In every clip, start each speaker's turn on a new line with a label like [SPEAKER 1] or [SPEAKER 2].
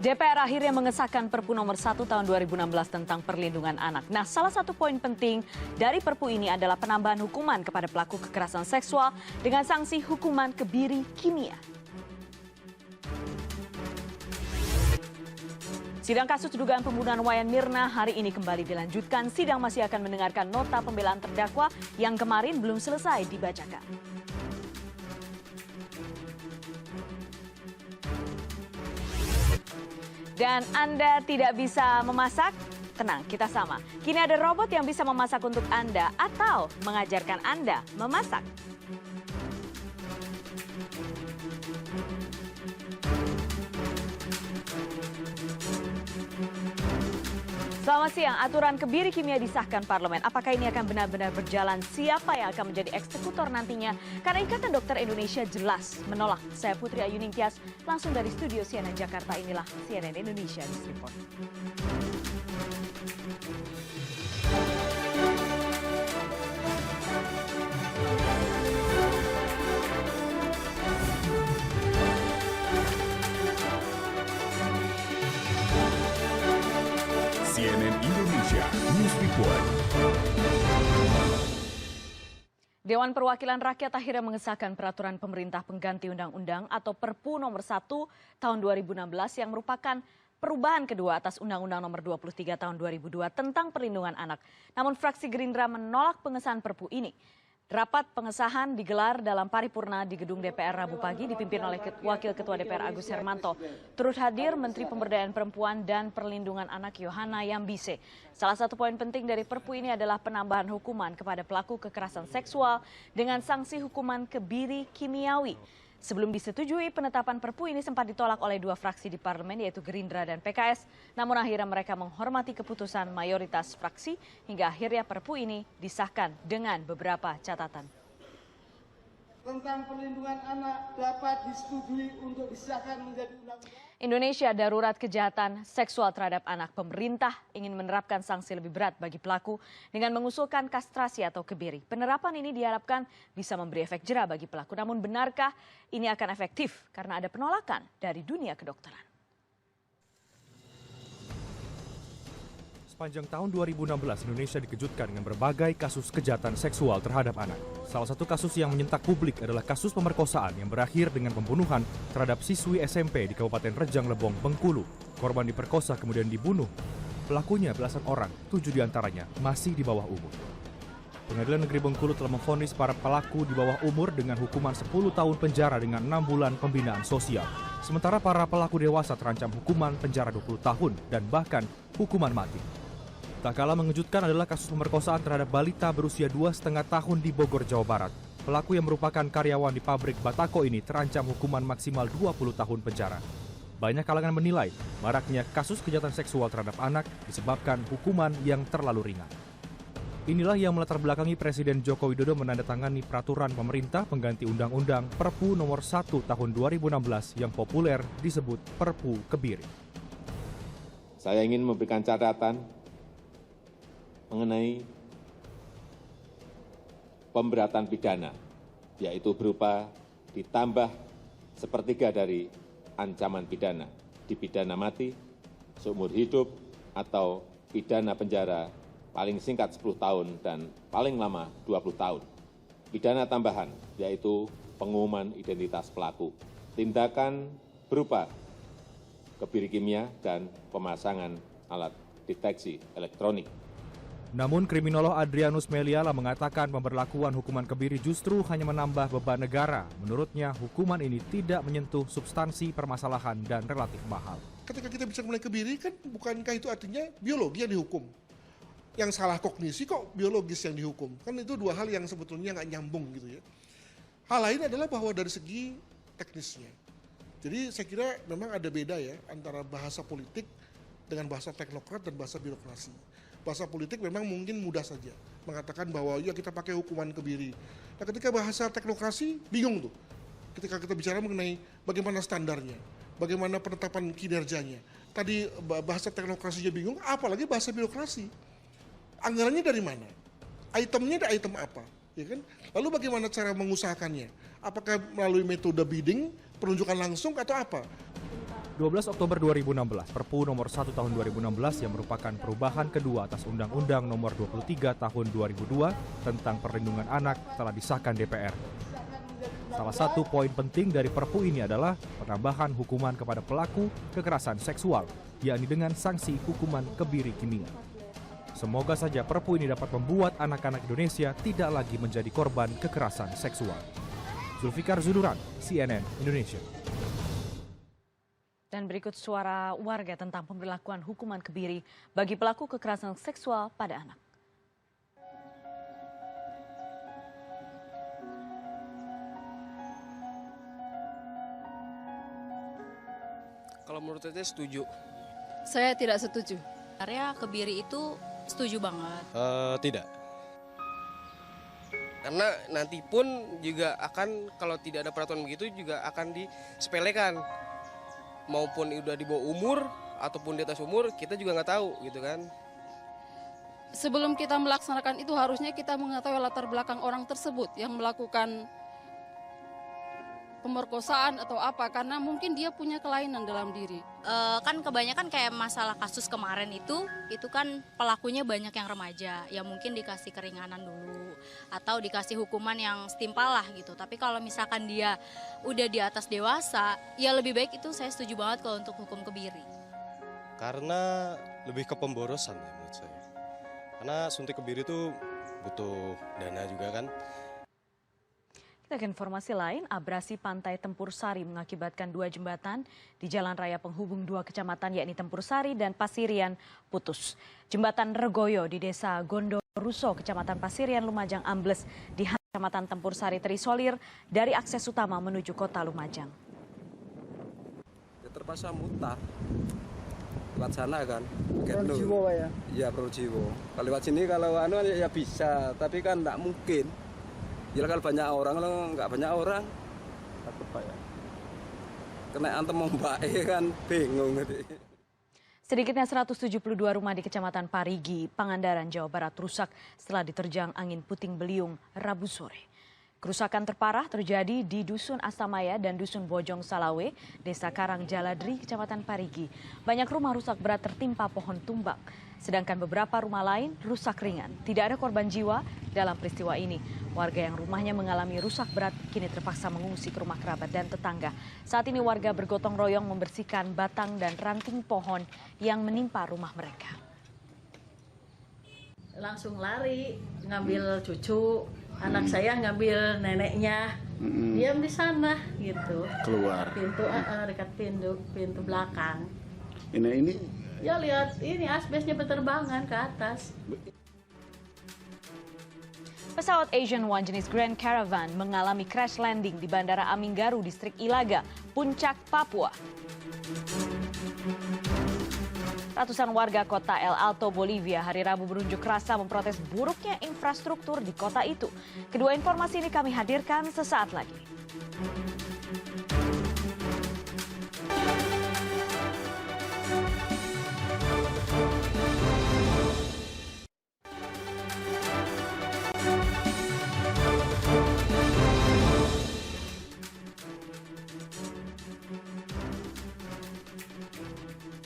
[SPEAKER 1] DPR akhirnya mengesahkan Perpu nomor 1 tahun 2016 tentang perlindungan anak. Nah, salah satu poin penting dari Perpu ini adalah penambahan hukuman kepada pelaku kekerasan seksual dengan sanksi hukuman kebiri kimia. Sidang kasus dugaan pembunuhan Wayan Mirna hari ini kembali dilanjutkan. Sidang masih akan mendengarkan nota pembelaan terdakwa yang kemarin belum selesai dibacakan. Dan Anda tidak bisa memasak? Tenang, kita sama. Kini ada robot yang bisa memasak untuk Anda atau mengajarkan Anda memasak. Selamat siang, aturan kebiri kimia disahkan parlemen. Apakah ini akan benar-benar berjalan? Siapa yang akan menjadi eksekutor nantinya? Karena Ikatan Dokter Indonesia jelas menolak. Saya Putri Ayu Ningtyas, langsung dari studio CNN Jakarta. Inilah CNN Indonesia News Report.
[SPEAKER 2] CNN Indonesia News Report.
[SPEAKER 1] Dewan Perwakilan Rakyat akhirnya mengesahkan peraturan pemerintah pengganti undang-undang atau Perpu nomor 1 tahun 2016 yang merupakan perubahan kedua atas Undang-Undang nomor 23 tahun 2002 tentang perlindungan anak. Namun fraksi Gerindra menolak pengesahan Perpu ini. Rapat pengesahan digelar dalam paripurna di gedung DPR Rabu pagi dipimpin oleh Wakil Ketua DPR Agus Hermanto. Turut hadir Menteri Pemberdayaan Perempuan dan Perlindungan Anak Yohana Yambise. Salah satu poin penting dari Perpu ini adalah penambahan hukuman kepada pelaku kekerasan seksual dengan sanksi hukuman kebiri kimiawi. Sebelum disetujui, penetapan Perpu ini sempat ditolak oleh dua fraksi di parlemen yaitu Gerindra dan PKS. Namun akhirnya mereka menghormati keputusan mayoritas fraksi hingga akhirnya Perpu ini disahkan dengan beberapa catatan.
[SPEAKER 3] Tentang perlindungan anak dapat disetujui untuk disahkan menjadi undang-undang.
[SPEAKER 1] Indonesia darurat kejahatan seksual terhadap anak. Pemerintah ingin menerapkan sanksi lebih berat bagi pelaku dengan mengusulkan kastrasi atau kebiri. Penerapan ini diharapkan bisa memberi efek jera bagi pelaku. Namun benarkah ini akan efektif karena ada penolakan dari dunia kedokteran?
[SPEAKER 4] Sepanjang tahun 2016, Indonesia dikejutkan dengan berbagai kasus kejahatan seksual terhadap anak. Salah satu kasus yang menyentak publik adalah kasus pemerkosaan yang berakhir dengan pembunuhan terhadap siswi SMP di Kabupaten Rejang Lebong, Bengkulu. Korban diperkosa kemudian dibunuh. Pelakunya belasan orang, 7 diantaranya masih di bawah umur. Pengadilan Negeri Bengkulu telah memvonis para pelaku di bawah umur dengan hukuman 10 tahun penjara dengan 6 bulan pembinaan sosial. Sementara para pelaku dewasa terancam hukuman penjara 20 tahun dan bahkan hukuman mati. Tak kalah mengejutkan adalah kasus pemerkosaan terhadap balita berusia 2,5 tahun di Bogor, Jawa Barat. Pelaku yang merupakan karyawan di pabrik Batako ini terancam hukuman maksimal 20 tahun penjara. Banyak kalangan menilai maraknya kasus kejahatan seksual terhadap anak disebabkan hukuman yang terlalu ringan. Inilah yang melatar belakangi Presiden Joko Widodo menandatangani peraturan pemerintah pengganti Undang-Undang Perpu nomor 1 tahun 2016 yang populer disebut Perpu Kebiri.
[SPEAKER 5] Saya ingin memberikan catatan mengenai pemberatan pidana, yaitu berupa ditambah sepertiga dari ancaman pidana, dipidana mati, seumur hidup, atau pidana penjara paling singkat 10 tahun dan paling lama 20 tahun. Pidana tambahan, yaitu pengumuman identitas pelaku, tindakan berupa kebiri kimia dan pemasangan alat deteksi elektronik.
[SPEAKER 4] Namun kriminolog Adrianus Meliala mengatakan pemberlakuan hukuman kebiri justru hanya menambah beban negara. Menurutnya hukuman ini tidak menyentuh substansi permasalahan dan relatif mahal.
[SPEAKER 3] Ketika kita bisa mulai kebiri kan bukankah itu artinya biologi yang dihukum? Yang salah kognisi kok biologis yang dihukum? Kan itu dua hal yang sebetulnya nggak nyambung gitu ya. Hal lain adalah bahwa dari segi teknisnya. Jadi saya kira memang ada beda ya antara bahasa politik dengan bahasa teknokrat dan bahasa birokrasi. Bahasa politik memang mungkin mudah saja mengatakan bahwa ya kita pakai hukuman kebiri. Nah ketika bahasa teknokrasi bingung tuh. Ketika kita bicara mengenai bagaimana standarnya, bagaimana penetapan kinerjanya. Tadi bahasa teknokrasinya bingung, apalagi bahasa birokrasi. Anggarannya dari mana? Itemnya ada item apa? Ya kan? Lalu bagaimana cara mengusahakannya? Apakah melalui metode bidding, penunjukan langsung atau apa?
[SPEAKER 4] 12 Oktober 2016, Perpu nomor 1 tahun 2016 yang merupakan perubahan kedua atas Undang-Undang nomor 23 tahun 2002 tentang perlindungan anak telah disahkan DPR. Salah satu poin penting dari Perpu ini adalah penambahan hukuman kepada pelaku kekerasan seksual, yakni dengan sanksi hukuman kebiri kimia. Semoga saja Perpu ini dapat membuat anak-anak Indonesia tidak lagi menjadi korban kekerasan seksual. Zulfikar Zuduran, CNN Indonesia.
[SPEAKER 1] Dan berikut suara warga tentang pemberlakuan hukuman kebiri bagi pelaku kekerasan seksual pada anak.
[SPEAKER 6] Kalau menurut saya setuju.
[SPEAKER 7] Saya tidak setuju.
[SPEAKER 8] Sebenarnya kebiri itu setuju banget.
[SPEAKER 6] Tidak. Karena nanti pun juga akan, kalau tidak ada peraturan begitu juga akan disepelekan. Maupun udah di bawah umur ataupun di atas umur, kita juga nggak tahu gitu kan.
[SPEAKER 7] Sebelum kita melaksanakan itu harusnya kita mengetahui latar belakang orang tersebut yang melakukan pemerkosaan atau apa, karena mungkin dia punya kelainan dalam diri.
[SPEAKER 8] Kan kebanyakan kayak masalah kasus kemarin itu kan pelakunya banyak yang remaja, ya mungkin dikasih keringanan dulu atau dikasih hukuman yang setimpal lah gitu. Tapi kalau misalkan dia udah di atas dewasa, ya lebih baik itu saya setuju banget kalau untuk hukum kebiri.
[SPEAKER 9] Karena lebih ke pemborosan ya menurut saya. Karena suntik kebiri itu butuh dana juga kan.
[SPEAKER 1] Kita ke informasi lain, abrasi Pantai Tempur Sari mengakibatkan 2 jembatan di jalan raya penghubung 2 kecamatan yakni Tempur Sari dan Pasirian putus. Jembatan Regoyo di Desa Gondoruso, Kecamatan Pasirian Lumajang ambles di Kecamatan Tempur Sari terisolir dari akses utama menuju kota Lumajang.
[SPEAKER 10] Ya terpaksa mutar lewat sana kan.
[SPEAKER 11] Pronojiwo ya?
[SPEAKER 10] Iya Pronojiwo. Kalau lewat sini kalau ya bisa, tapi kan nggak mungkin. Ya kalau banyak orang, kalau nggak banyak orang, takut Pak ya. Kena antem ombak kan bingung gitu.
[SPEAKER 1] Sedikitnya 172 rumah di Kecamatan Parigi, Pangandaran, Jawa Barat rusak setelah diterjang angin puting beliung Rabu sore. Kerusakan terparah terjadi di Dusun Asamaya dan Dusun Bojong Salawe, Desa Karang Jaladri, Kecamatan Parigi. Banyak rumah rusak berat tertimpa pohon tumbang. Sedangkan beberapa rumah lain rusak ringan. Tidak ada korban jiwa dalam peristiwa ini. Warga yang rumahnya mengalami rusak berat kini terpaksa mengungsi ke rumah kerabat dan tetangga. Saat ini warga bergotong royong membersihkan batang dan ranting pohon yang menimpa rumah mereka.
[SPEAKER 12] Langsung lari, ngambil cucu, anak saya ngambil neneknya, diam di sana gitu.
[SPEAKER 11] Keluar.
[SPEAKER 12] Pintu dekat pintu belakang.
[SPEAKER 11] Ini
[SPEAKER 12] Ya lihat ini asbesnya berterbangan ke atas.
[SPEAKER 1] Pesawat Asian One jenis Grand Caravan mengalami crash landing di Bandara Aminggaru, Distrik Ilaga, Puncak, Papua. Ratusan warga kota El Alto, Bolivia hari Rabu berunjuk rasa memprotes buruknya infrastruktur di kota itu. Kedua informasi ini kami hadirkan sesaat lagi.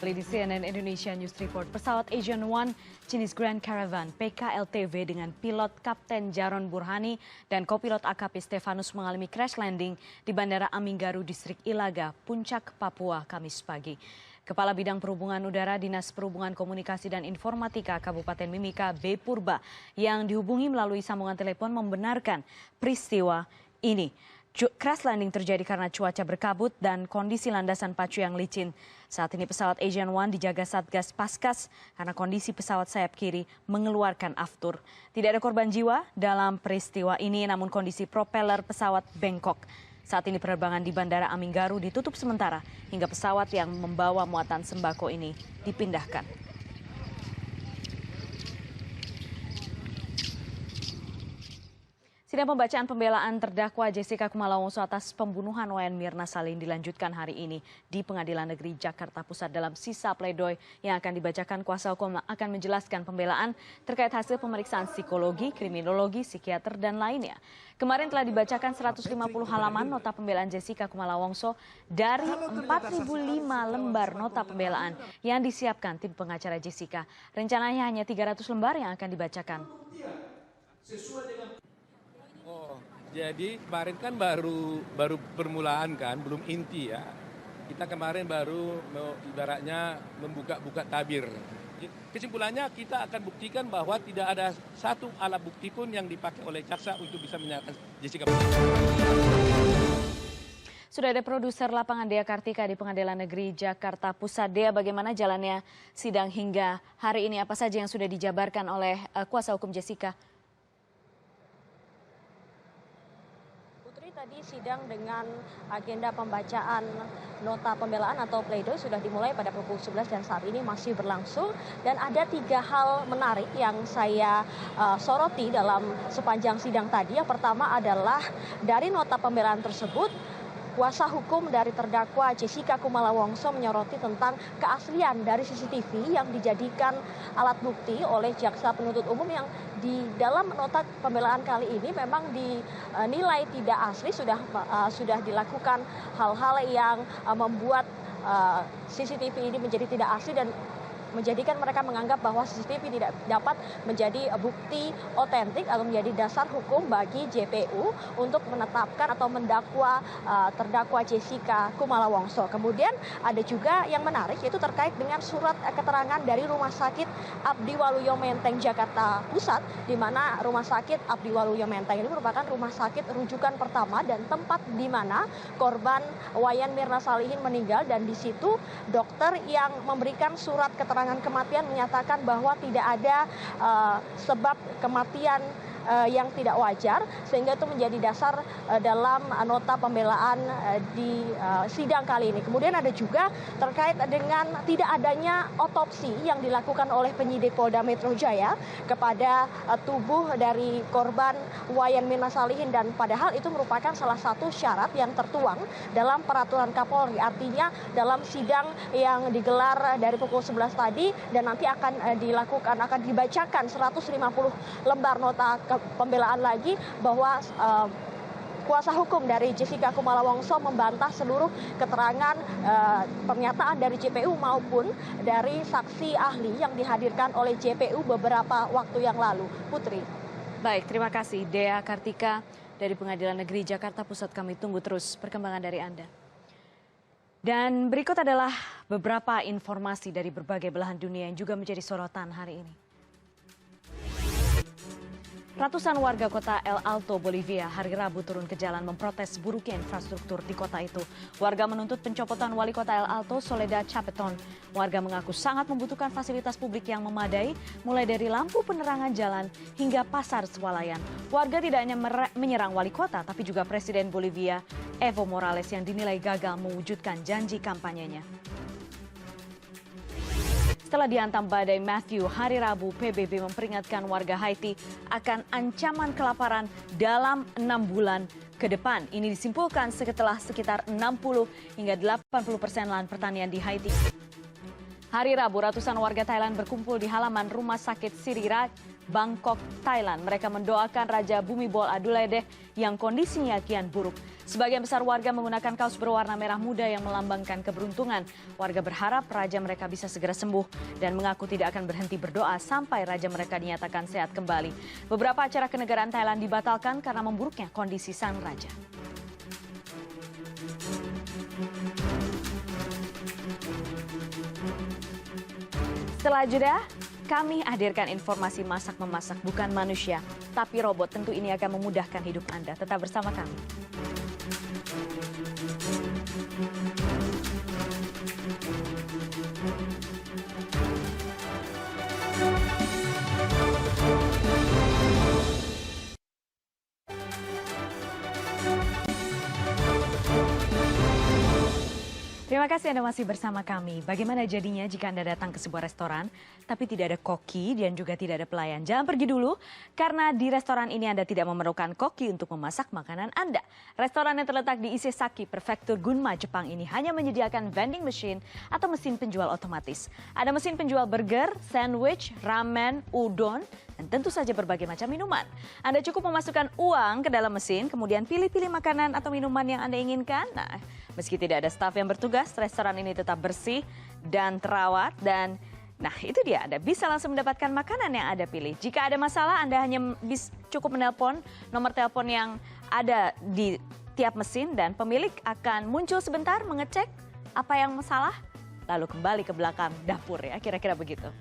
[SPEAKER 1] Di CNN Indonesia News Report, pesawat Asian One jenis Grand Caravan PKLTV dengan pilot Kapten Jaron Burhani dan kopilot AKP Stefanus mengalami crash landing di Bandara Aminggaru, Distrik Ilaga, Puncak, Papua, Kamis pagi. Kepala Bidang Perhubungan Udara Dinas Perhubungan Komunikasi dan Informatika Kabupaten Mimika B. Purba yang dihubungi melalui sambungan telepon membenarkan peristiwa ini. Crash landing terjadi karena cuaca berkabut dan kondisi landasan pacu yang licin. Saat ini pesawat Asian One dijaga Satgas Paskas karena kondisi pesawat sayap kiri mengeluarkan aftur. Tidak ada korban jiwa dalam peristiwa ini, namun kondisi propeller pesawat bengkok. Saat ini penerbangan di Bandara Aminggaru ditutup sementara hingga pesawat yang membawa muatan sembako ini dipindahkan. Sidang pembacaan pembelaan terdakwa Jessica Kumala Wongso atas pembunuhan Wayan Mirna Salihin dilanjutkan hari ini di Pengadilan Negeri Jakarta Pusat. Dalam sisa pledoi yang akan dibacakan, kuasa hukum akan menjelaskan pembelaan terkait hasil pemeriksaan psikologi, kriminologi, psikiater, dan lainnya. Kemarin telah dibacakan 150 halaman nota pembelaan Jessica Kumala Wongso dari 4.005 lembar nota pembelaan yang disiapkan tim pengacara Jessica. Rencananya hanya 300 lembar yang akan dibacakan.
[SPEAKER 13] Jadi kemarin kan baru permulaan kan, belum inti ya. Kita kemarin baru ibaratnya membuka tabir. Kesimpulannya kita akan buktikan bahwa tidak ada satu alat bukti pun yang dipakai oleh jaksa untuk bisa menyatakan Jessica.
[SPEAKER 1] Sudah ada produser lapangan Dea Kartika di Pengadilan Negeri Jakarta Pusat. Dea, bagaimana jalannya sidang hingga hari ini? Apa saja yang sudah dijabarkan oleh kuasa hukum Jessica?
[SPEAKER 14] Tadi sidang dengan agenda pembacaan nota pembelaan atau pledoi sudah dimulai pada pukul 11 dan saat ini masih berlangsung. Dan ada 3 hal menarik yang saya soroti dalam sepanjang sidang tadi. Yang pertama adalah dari nota pembelaan tersebut, kuasa hukum dari terdakwa Jessica Kumala Wongso menyoroti tentang keaslian dari CCTV yang dijadikan alat bukti oleh jaksa penuntut umum yang di dalam nota pembelaan kali ini memang dinilai tidak asli, sudah dilakukan hal-hal yang membuat CCTV ini menjadi tidak asli dan menjadikan mereka menganggap bahwa CCTV tidak dapat menjadi bukti otentik atau menjadi dasar hukum bagi JPU untuk menetapkan atau mendakwa terdakwa Jessica Kumala Wongso. Kemudian ada juga yang menarik yaitu terkait dengan surat keterangan dari Rumah Sakit Abdi Waluyo Menteng Jakarta Pusat, di mana Rumah Sakit Abdi Waluyo Menteng ini merupakan rumah sakit rujukan pertama dan tempat di mana korban Wayan Mirna Salihin meninggal, dan di situ dokter yang memberikan surat keterangan kematian menyatakan bahwa tidak ada sebab kematian yang tidak wajar, sehingga itu menjadi dasar dalam nota pembelaan di sidang kali ini. Kemudian ada juga terkait dengan tidak adanya otopsi yang dilakukan oleh penyidik Polda Metro Jaya kepada tubuh dari korban Wayan Mirna Salihin, dan padahal itu merupakan salah satu syarat yang tertuang dalam peraturan Kapolri. Artinya dalam sidang yang digelar dari pukul 11 tadi dan nanti akan dibacakan 150 lembar nota pembelaan lagi, bahwa kuasa hukum dari Jessica Kumala Wongso membantah seluruh keterangan pernyataan dari JPU maupun dari saksi ahli yang dihadirkan oleh JPU beberapa waktu yang lalu. Putri.
[SPEAKER 1] Baik, terima kasih Dea Kartika dari Pengadilan Negeri Jakarta Pusat. Kami tunggu terus perkembangan dari Anda. Dan berikut adalah beberapa informasi dari berbagai belahan dunia yang juga menjadi sorotan hari ini. Ratusan warga kota El Alto, Bolivia, hari Rabu turun ke jalan memprotes buruknya infrastruktur di kota itu. Warga menuntut pencopotan wali kota El Alto, Soledad Chapeton. Warga mengaku sangat membutuhkan fasilitas publik yang memadai, mulai dari lampu penerangan jalan hingga pasar swalayan. Warga tidak hanya menyerang wali kota, tapi juga Presiden Bolivia, Evo Morales, yang dinilai gagal mewujudkan janji kampanyenya. Setelah dihantam badai Matthew, hari Rabu PBB memperingatkan warga Haiti akan ancaman kelaparan dalam 6 bulan ke depan. Ini disimpulkan setelah sekitar 60 hingga 80% lahan pertanian di Haiti. Hari Rabu, ratusan warga Thailand berkumpul di halaman Rumah Sakit Sirirat, Bangkok, Thailand. Mereka mendoakan Raja Bhumibol Adulyadej yang kondisinya kian buruk. Sebagian besar warga menggunakan kaos berwarna merah muda yang melambangkan keberuntungan. Warga berharap raja mereka bisa segera sembuh dan mengaku tidak akan berhenti berdoa sampai raja mereka dinyatakan sehat kembali. Beberapa acara kenegaraan Thailand dibatalkan karena memburuknya kondisi sang raja. Setelah jeda, kami hadirkan informasi masak-memasak bukan manusia, tapi robot. Tentu ini akan memudahkan hidup Anda. Tetap bersama kami. Terima Terima kasih Anda masih bersama kami. Bagaimana jadinya jika Anda datang ke sebuah restoran, tapi tidak ada koki dan juga tidak ada pelayan? Jangan pergi dulu, karena di restoran ini Anda tidak memerlukan koki untuk memasak makanan Anda. Restoran yang terletak di Isesaki, Prefektur Gunma, Jepang ini hanya menyediakan vending machine atau mesin penjual otomatis. Ada mesin penjual burger, sandwich, ramen, udon, dan tentu saja berbagai macam minuman. Anda cukup memasukkan uang ke dalam mesin, kemudian pilih-pilih makanan atau minuman yang Anda inginkan. Nah, meski tidak ada staf yang bertugas, restoran ini tetap bersih dan terawat. Dan nah itu dia, Anda bisa langsung mendapatkan makanan yang Anda pilih. Jika ada masalah, Anda hanya cukup menelpon nomor telepon yang ada di tiap mesin dan pemilik akan muncul sebentar mengecek apa yang masalah, lalu kembali ke belakang dapur ya, kira-kira begitu.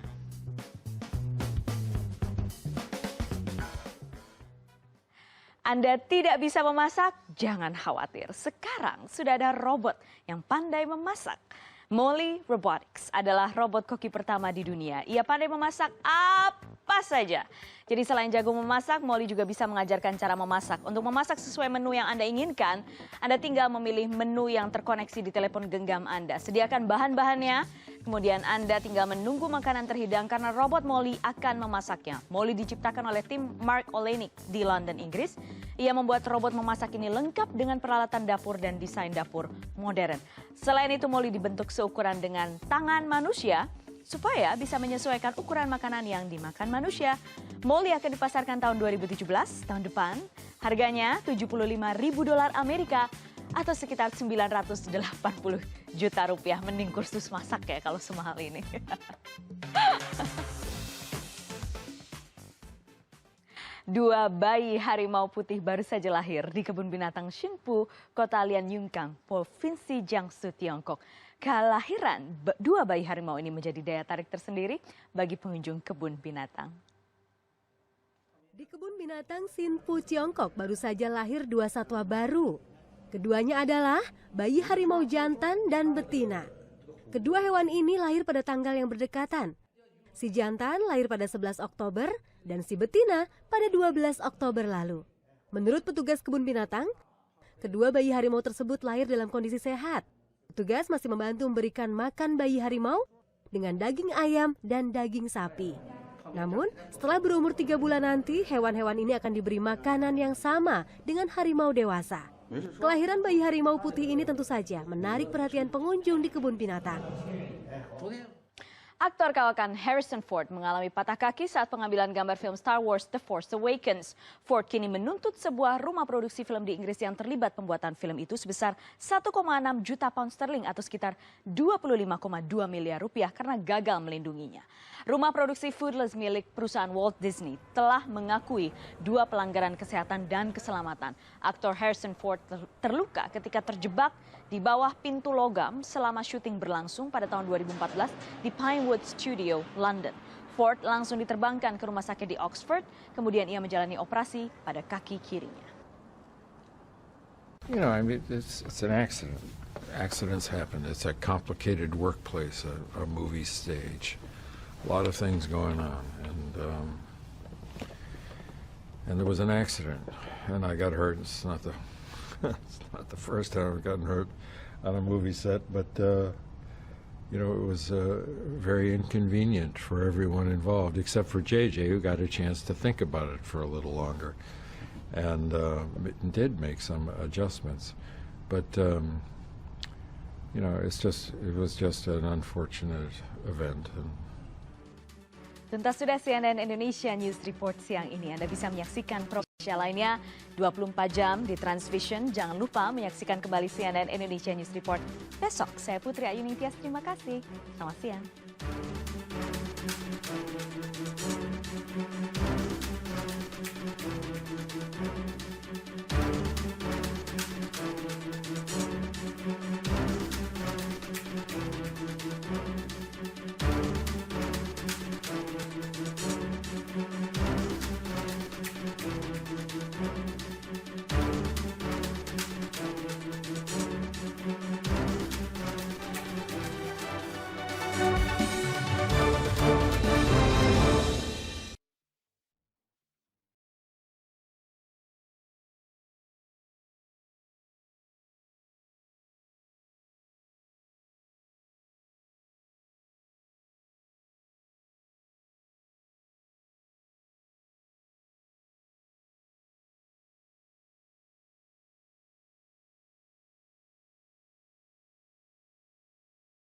[SPEAKER 1] Anda tidak bisa memasak? Jangan khawatir. Sekarang sudah ada robot yang pandai memasak. Molly Robotics adalah robot koki pertama di dunia. Ia pandai memasak apa saja. Jadi selain jago memasak, Molly juga bisa mengajarkan cara memasak. Untuk memasak sesuai menu yang Anda inginkan, Anda tinggal memilih menu yang terkoneksi di telepon genggam Anda. Sediakan bahan-bahannya, kemudian Anda tinggal menunggu makanan terhidang karena robot Molly akan memasaknya. Molly diciptakan oleh tim Mark Olenek di London, Inggris. Ia membuat robot memasak ini lengkap dengan peralatan dapur dan desain dapur modern. Selain itu, Molly dibentuk seukuran dengan tangan manusia supaya bisa menyesuaikan ukuran makanan yang dimakan manusia. Molly akan dipasarkan tahun 2017, tahun depan. Harganya $75.000 Amerika atau sekitar 980 juta rupiah. Mending kursus masak ya kalau semahal ini. Dua bayi harimau putih baru saja lahir di kebun binatang Xinpu, Kota Lianyunkang, Provinsi Jiangsu, Tiongkok. Kelahiran dua bayi harimau ini menjadi daya tarik tersendiri bagi pengunjung kebun binatang.
[SPEAKER 15] Di kebun binatang Xinpu, Tiongkok baru saja lahir dua satwa baru. Keduanya adalah bayi harimau jantan dan betina. Kedua hewan ini lahir pada tanggal yang berdekatan. Si jantan lahir pada 11 Oktober dan si betina pada 12 Oktober lalu. Menurut petugas kebun binatang, kedua bayi harimau tersebut lahir dalam kondisi sehat. Petugas masih membantu memberikan makan bayi harimau dengan daging ayam dan daging sapi. Namun, setelah berumur 3 bulan nanti, hewan-hewan ini akan diberi makanan yang sama dengan harimau dewasa. Kelahiran bayi harimau putih ini tentu saja menarik perhatian pengunjung di kebun binatang.
[SPEAKER 1] Aktor kawakan Harrison Ford mengalami patah kaki saat pengambilan gambar film Star Wars The Force Awakens. Ford kini menuntut sebuah rumah produksi film di Inggris yang terlibat pembuatan film itu sebesar 1,6 juta pound sterling atau sekitar 25,2 miliar rupiah karena gagal melindunginya. Rumah produksi Foodless milik perusahaan Walt Disney telah mengakui 2 pelanggaran kesehatan dan keselamatan. Aktor Harrison Ford terluka ketika terjebak di bawah pintu logam selama syuting berlangsung pada tahun 2014 di Pinewood Studio, London. Ford langsung diterbangkan ke rumah sakit di Oxford, kemudian ia menjalani operasi pada kaki kirinya.
[SPEAKER 16] You know, I mean, it's an accident. Accidents happen. It's a complicated workplace, a movie stage. A lot of things going on, and there was an accident, and I got hurt. It's not the first time I've gotten hurt on a movie set, but you know, it was very inconvenient for everyone involved, except for JJ, who got a chance to think about it for a little longer, and did make some adjustments. But you know, it was just an unfortunate event.
[SPEAKER 1] Tuntas sudah CNN Indonesia News Report siang ini. Anda bisa menyaksikan program lainnya 24 jam di Transvision. Jangan lupa menyaksikan kembali CNN Indonesia News Report besok. Saya Putri Ayu Ningtyas, terima kasih. Selamat siang.